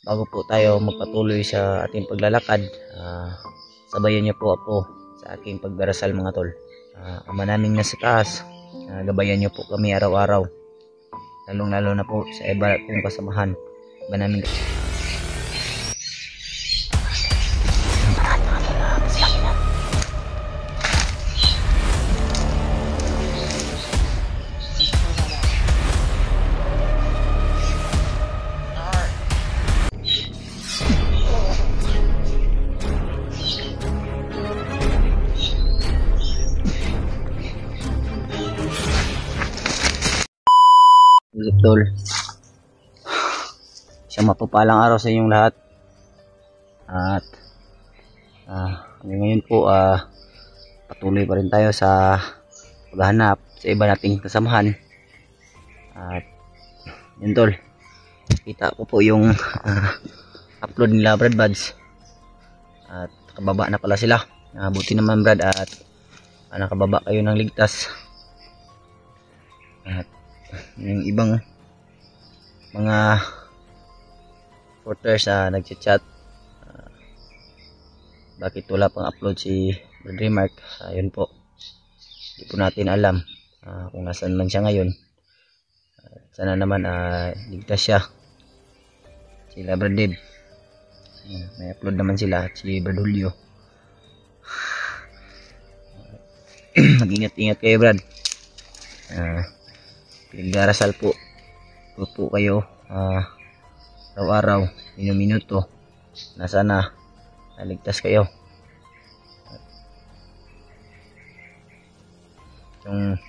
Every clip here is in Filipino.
bago po tayo magpatuloy sa ating paglalakad, sabayan niyo po ako sa aking pagdarasal mga tol. Ama naming nasa taas, gabayan niyo po kami araw-araw, lalong-lalo na po sa iba kong kasamahan. Iba namin tol. Isang mapapalang araw sa inyong lahat. At ngayon po patuloy pa rin tayo sa paghahanap sa iba nating kasamahan. At yun tol, kita ko po yung upload nila Brad Buds. At nakababa na pala sila. Buti naman Brad at nakababa kayo ng ligtas. At yung ibang mga reporters nagchat-chat, bakit wala pang upload si Brad Remark. Yun po, hindi po natin alam kung nasan man siya ngayon. Sana naman ligtas siya. Sila Brad Dave, may upload naman sila, at si Brad Julio. Mag-ingat-ingat kayo Brad. Pinagdarasal po kayo araw-araw, minuto na sana naligtas kayo. Yung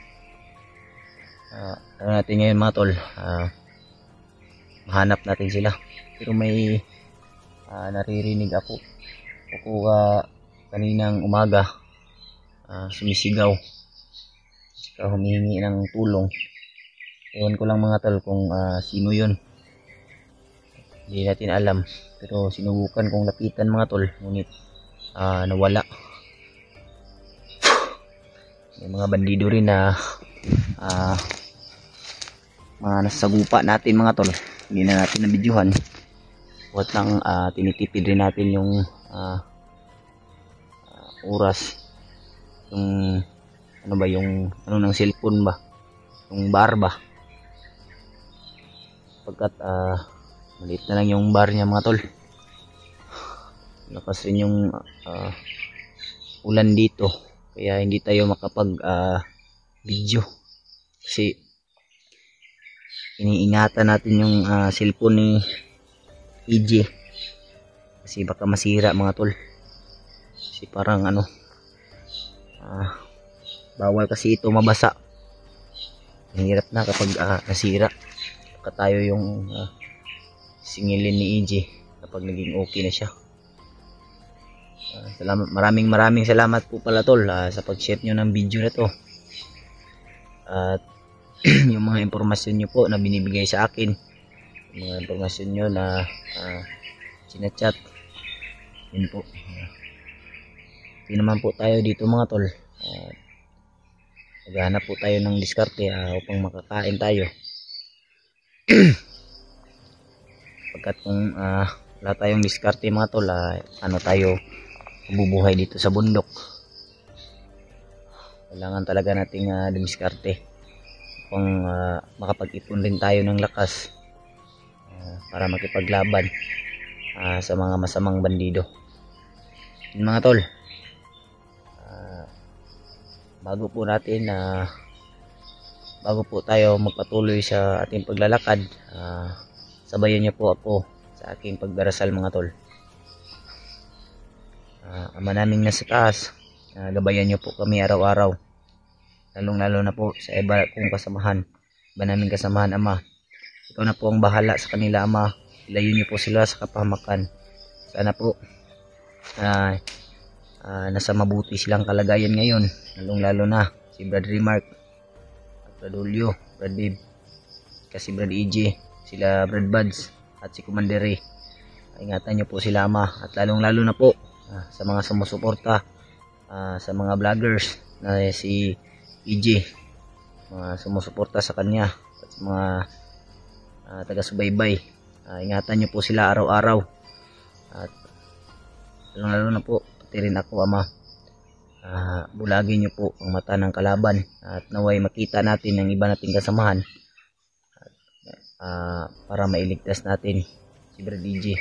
ano natin ngayon mga tol, mahanap natin sila, pero may naririnig ako kaninang umaga, sumisigaw, humihingi ng tulong. Ewan ko lang mga tol kung sino yun, hindi natin alam, pero sinubukan kong lapitan mga tol, ngunit nawala. May mga bandido rin na mga nasagupa natin mga tol, hindi na natin nabidyuhan. Huwag lang tinitipid rin natin yung oras, yung ano ba, yung ano ng cellphone ba, yung bar ba, pagkat maliit na lang yung bar niya mga tol. Lakas rin yung ulan dito, kaya hindi tayo makapag video kasi iniingatan natin yung cellphone ni EJ kasi baka masira mga tol. Kasi parang bawal kasi ito mabasa. Hirap na kapag nasira, baka tayo yung singilin ni EJ kapag naging okay na siya. Salamat, maraming salamat po pala tol sa pag-share nyo ng video na to, at yung mga impormasyon nyo po na binibigay sa akin, yung mga impormasyon nyo na sinachat, yun po. Hindi naman po tayo dito mga tol, maghanap po tayo ng diskarte upang makakain tayo. Pagkat kung wala tayong diskarte mga tol, ano tayo mabubuhay dito sa bundok. Kailangan talaga nating diskarte upang makapag-ipon rin tayo ng lakas para makipaglaban sa mga masamang bandido. Yun mga tol, bago po tayo magpatuloy sa ating paglalakad, sabayan niyo po ako sa aking pagdarasal mga tol. Ama naming nasa taas, gabayan niyo po kami araw-araw, lalong-lalo na po sa iba kong kasamahan. Iba naming kasamahan Ama, ikaw na po ang bahala sa kanila Ama. Ilayo niyo po sila sa kapahamakan. Sana po nasa mabuti silang kalagayan ngayon, lalong-lalo na si Brad Remark, Brad Julio, Brad Dave, kasi Brad EJ, sila Brad Buds at si Commander Ray. Ingatan niyo po sila Ama, at lalong-lalo na po sa mga sumusuporta sa mga vloggers na si EJ, mga sumusuporta sa kanya, at sa mga taga-subaybay Ingatan nyo po sila araw-araw. At lalo na po, pati rin ako, Ama. Bulagin nyo po ang mata ng kalaban. At naway makita natin ang iba nating kasamahan. Para mailigtas natin si Brad EJ.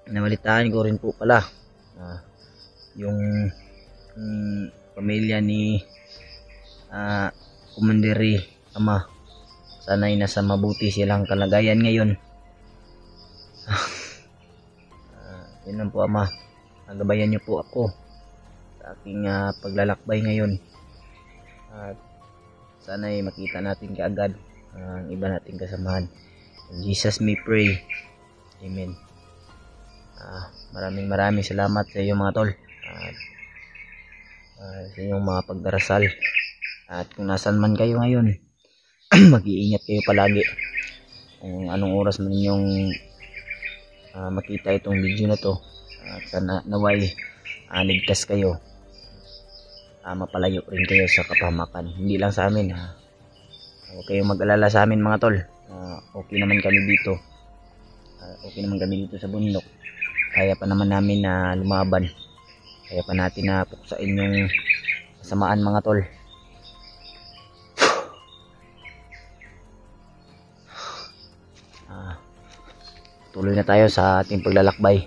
Nabalitaan ko rin po pala yung pamilya ni Commander Ama, sana'y nasa mabuti silang kalagayan ngayon. Yun lang po, Ama. Gabayan niyo po ako sa aking paglalakbay ngayon. At sana'y makita natin kaagad ang iba nating kasamahan. In Jesus may pray. Amen. Maraming salamat sa iyo mga tol. Sa inyong mga pagdarasal. At kung nasan man kayo ngayon, mag-iingat kayo palagi. Kung anong oras man ninyong makita itong video na to, at sana naway ligtas kayo. Mapalayo rin kayo sa kapahamakan. Hindi lang sa amin. Huwag kayong mag-alala sa amin mga tol. Okay naman kami dito. Okay naman kami dito sa bundok. Kaya pa naman namin na lumaban. Kaya pa natin na puksain yung kasamaan mga tol. Tuloy na tayo sa ating paglalakbay.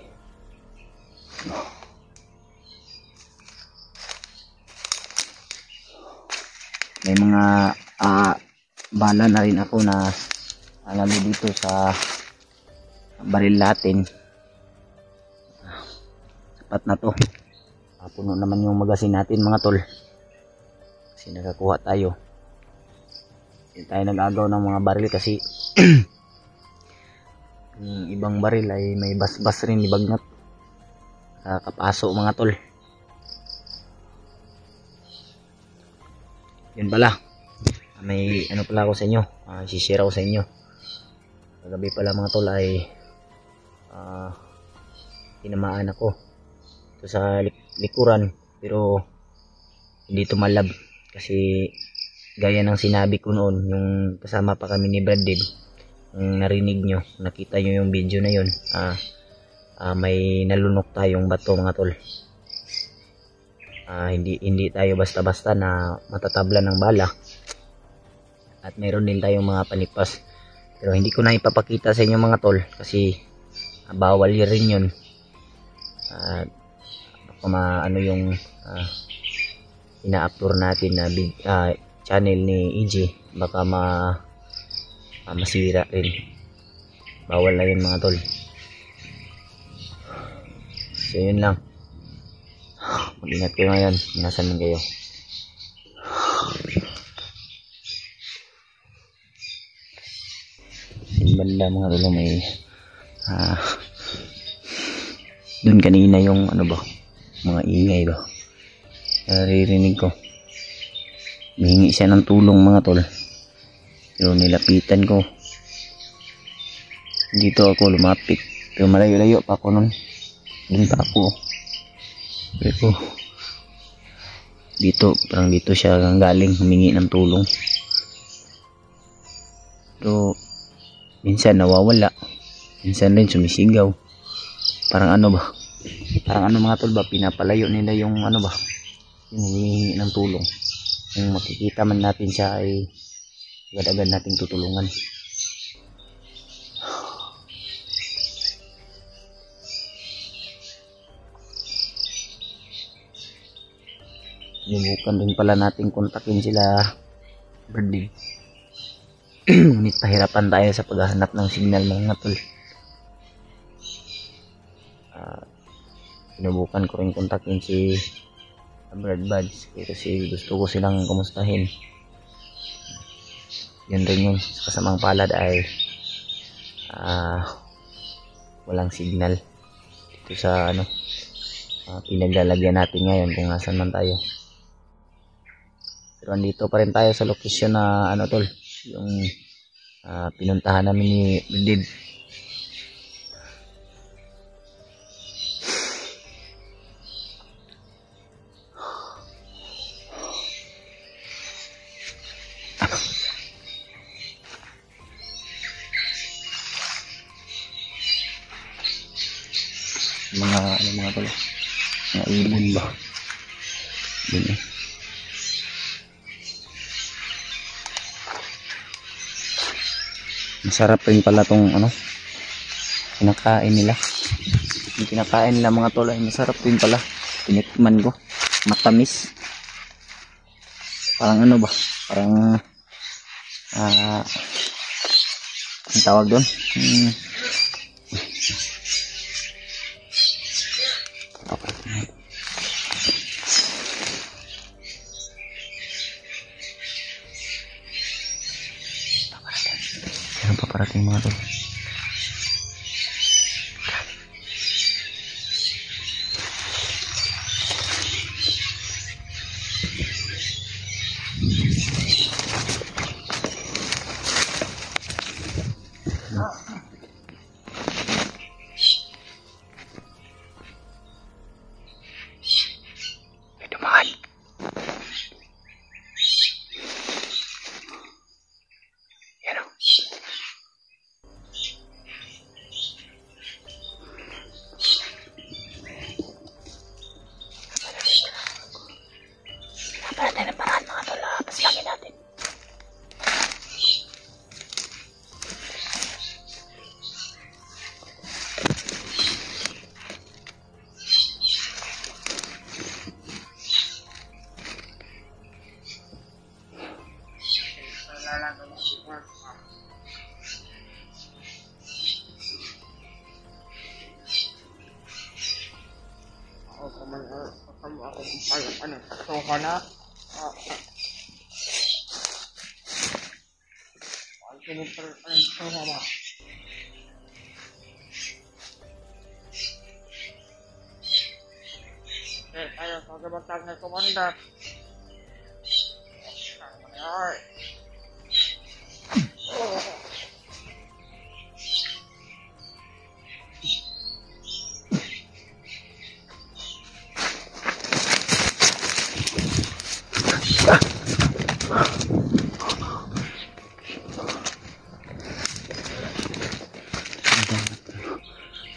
May mga bala na rin ako na alami dito sa baril natin. Sapat na to. Puno naman yung magasin natin mga tol. Kasi nakakuha tayo. Hindi tayo nag-agaw ng mga baril kasi yung ibang baril ay may bas-bas rin, ibagnat. Kapaso mga tol. Yun pala. May ano pala ako sa inyo. Sishare ako sa inyo. Kagabi pala mga tol ay tinamaan ako sa likuran, pero hindi tumalab kasi gaya ng sinabi ko noon, yung kasama pa kami ni Brad Dave, yung narinig nyo, nakita nyo yung video na yun, may nalunok tayong bato mga tol. Hindi tayo basta-basta na matatabla ng bala, at mayroon din tayong mga panipas, pero hindi ko na ipapakita sa inyo mga tol kasi bawal rin yun. Ano yung ina-upload natin na channel ni EJ, baka masira rin. Bawal na yun mga tol. So yun lang, mag-ingat kayo ngayon, nasan man kayo. Yung banda mga tol, may dun kanina yung ano ba, mga ingay ba, naririnig ko. Humingi siya ng tulong mga tol, pero nilapitan ko. Dito ako lumapit, pero malayo-layo pa ako nun. Dun pa ako, pero dito, parang dito siya galing humingi ng tulong. Pero minsan nawawala, minsan rin sumisigaw. Parang ano ba, parang ano mga tol ba, pinapalayo nila yung ano ba, yung humingi ng tulong. Kung makikita man natin siya ay agad-agad nating tutulungan. Subukan din pala natin kontakin sila Birdy. Ngunit pahirapan tayo sa paghahanap ng signal mga tol. Sinubukan ko rin kontakin si Brad Buds kasi gusto ko silang kumustahin. Yun rin yun, kasamang palad ay walang signal dito sa ano, pinaglalagyan natin ngayon kung nasan man tayo. Pero andito pa rin tayo sa location na ano tol, yung pinuntahan namin ni Dave. Mga ano mga tol, mga ibon ba yun eh. Masarap rin pala tong ano kinakain nila, yung kinakain nila mga tol ay masarap rin pala. Tinikman ko, matamis, parang ano ba, parang ang tawag doon, meron pa parating mga tol. Ayo, pagkabatang na komanda. Ay.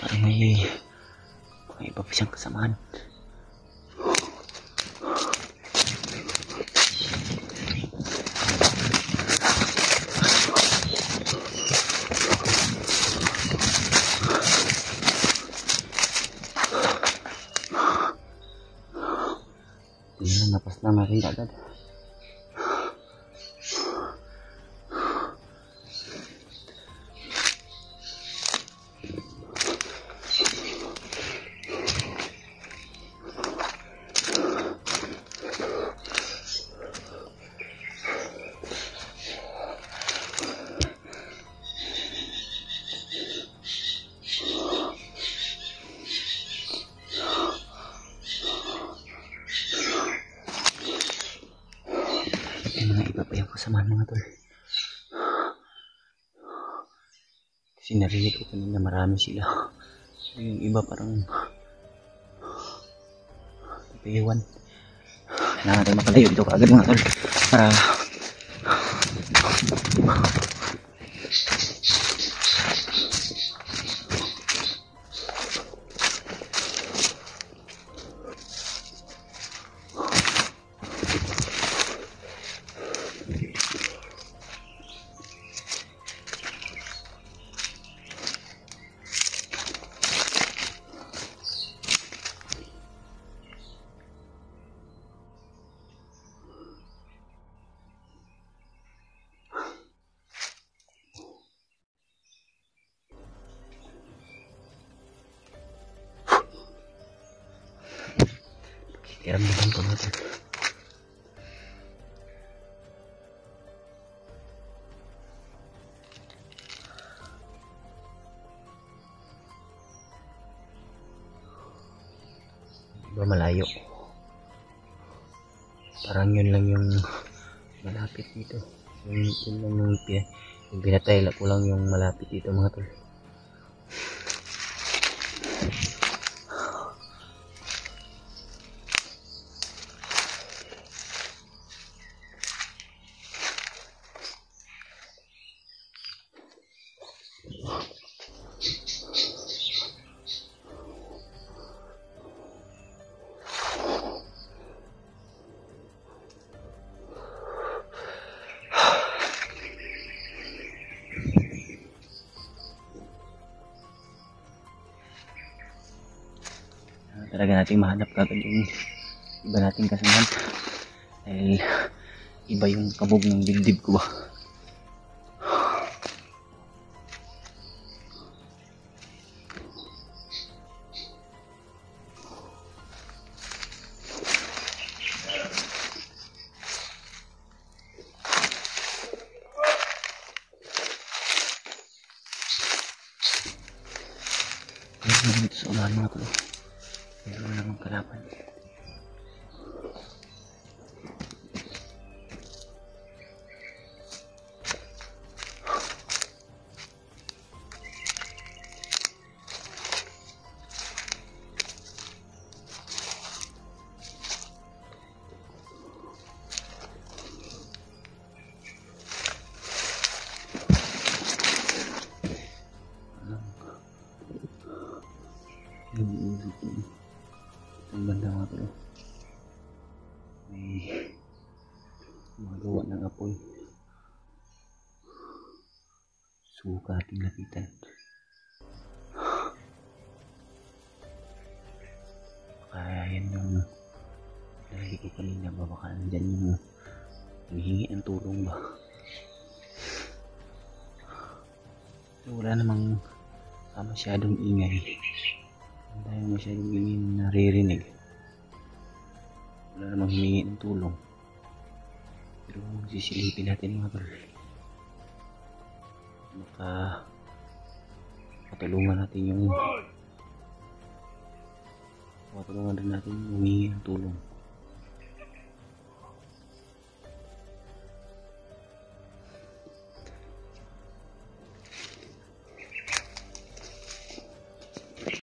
Parang may iba pa siyang kasamaan. Yan, napas na natin agad. Mga iba pa yung kasamaan mga tol. Kasi narinig ko kanina marami sila. Yung iba parang iwan. Kailangan natin makalayo dito kaagad mga tol. Para iramdaman ko natin. Iba malayo. Parang yun lang yung malapit dito. Yun lang yung pinatay ko lang yung malapit dito mga tol. talaga natin mahanap kagad yung iba nating kasamahan. Dahil iba yung kabog ng dibdib ko ba. Meron dito sa unahan mga tol. Meron namang kalaban. Itong banda mga tol, may mga gawa ng apoy. Suka ating lapitan. Baka yan yung narinig ko kanina ba, baka nandyan yung hinihingi ng tulong ba. So, wala namang masyadong ingay. Wala tayong masyadong ingay na naririnig. Wala namang humingi ng tulong. Pero sisilipin natin mga tol. Baka matulungan natin yung matulungan rin natin yung humingi ng tulong.